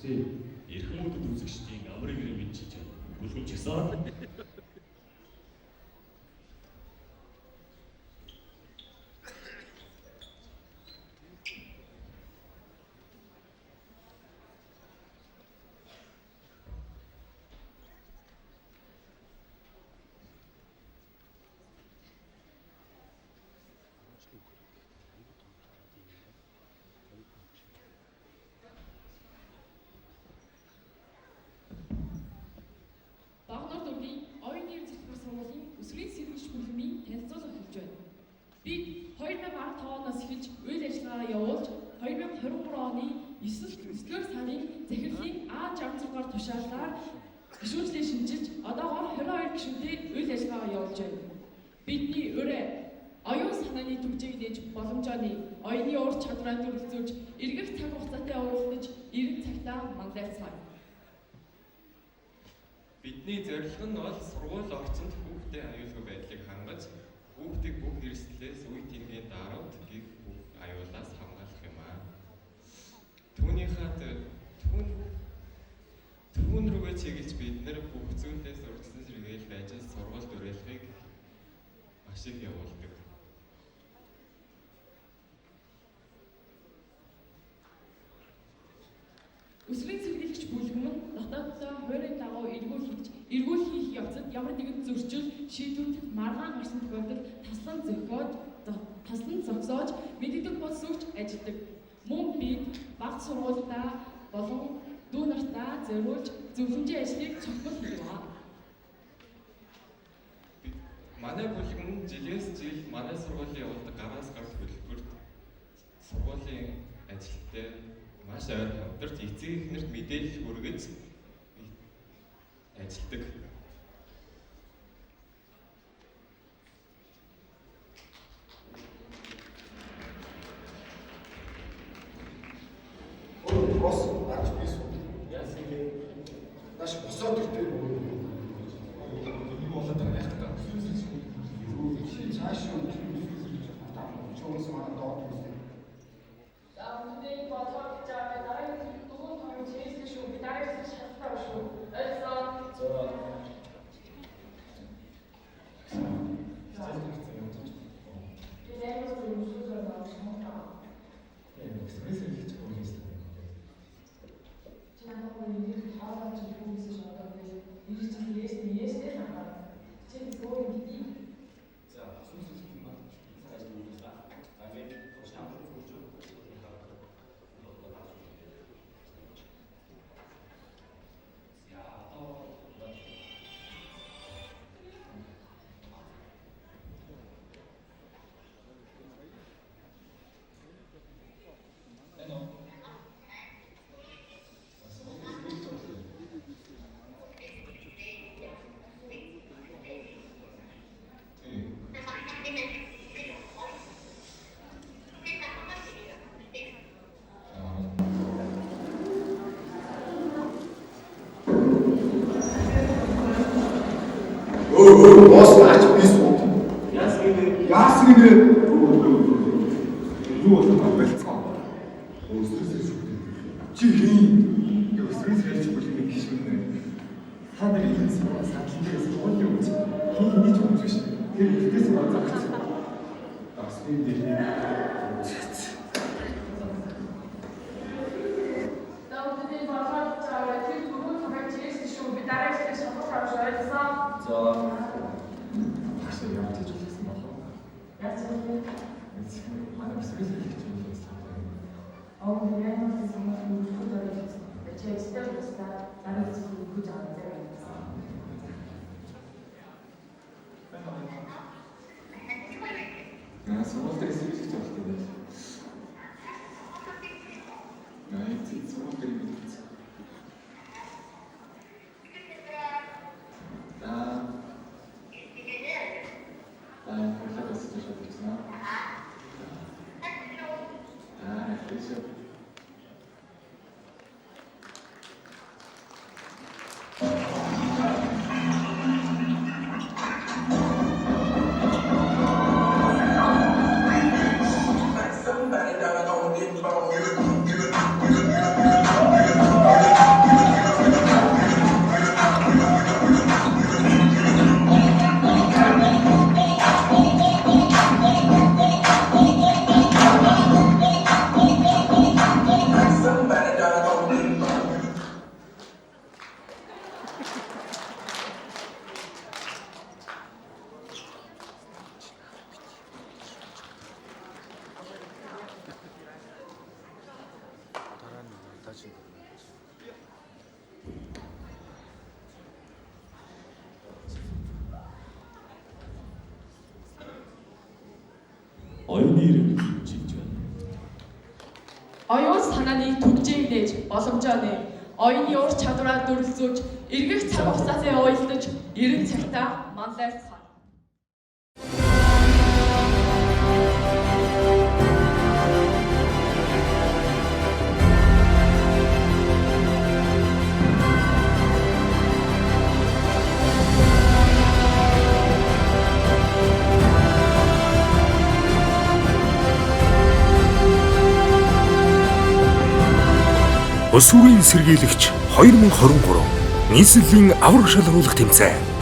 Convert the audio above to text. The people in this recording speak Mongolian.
тий. Эрхэм мөдөд үзэгчдийн амрыг мэдчилж бүлгэмж гисэн. Үсгийн сэргийгч бүлгэмийн танилцуулга хэлж байна. Бид 2015 оноос эхэлж үйл ажиллагаа явуулж 2023 оны 9-р сарын захирлын А66-р тушаалаар гишүүнчлээ шинжилж одоогоор 22 гишүүнтэй үйл ажиллагаа явуулж байна. Бидний өрөө оюун санааны түвжийг нээж боломжооны оюуны ур чадвараа дүрэлзүүлж эргэх цаг хугацаатай уралдаж эргэх цагтаа манлайлцгаая. Бидний зорилго нь бол сургууль орчинд хүүхдийн аюулгүй байдлыг хангаж, хүүхдийг бүх эрсдлээс үе тэнгийн дарамт гих бүх аюулаас хамгаалах юм аа. Түүн рүүгээ чиглэж бид нэр бүх зүйлээс урьдчилан сэргээл байж сургууль дуриалахыг маш их явуулдаг. Үсгийн сэргийлэгч бүлгэм нь дотооддоо хуурийн дагуу эргүүл хийх явцад ямар нэгэн зөрчил шийдвэрлэх маргаан гарсан тохиолдолд таслан зогсоож мэддэг бос өгч ажилладаг. Мөн бид багц сургуультай болон дүү нартаа зориулж зөвлөмжийн ажлыг цогцол хийв. Манай бүлгэм жилээс жил манай сургуулийн явуулдаг гараас гарах хөтөлбөрт сургуулийн ажилтнаа маш ойр хамтарч эцэг эхнэрт мэдээлэл хүргэж ажилладаг. Бос ач бисүү. Яасан гээ. Наш босоод ирдэг. Юу болоод байгаа юм бэ? Цааш юу? Чоос манай доод үстэй. Амтны бодвол жаа дараа дүүн хоёр чийсэн шүү. Би дараа шалтгаан шүү. Элсэн. Бос ач бисүү. Яасан гээ. Юу болоод байлцгаа. Өсрөөсөө шүү. Чи хийн. Өсрөөс хэлж бүлгийн гişүн нэ. Та нар энэ саналчаас уулийн үз. Хин хийж өгч биш. Тэр ихтэйс бацаач. Асны дээр. оюуны иргэн хэмжиж байна. Оюун санааны төгжээг нээж боломжоо нэ. Оюуны ур чадвараа дүрлзүүлж, эргэх цаг хугацаасаа уялдаж, эрен цагтаа манлайлцгаана. Өсвөрийн сэргийлэгч 2023 нийслэлийн авраг шалгаруулах тэмцээн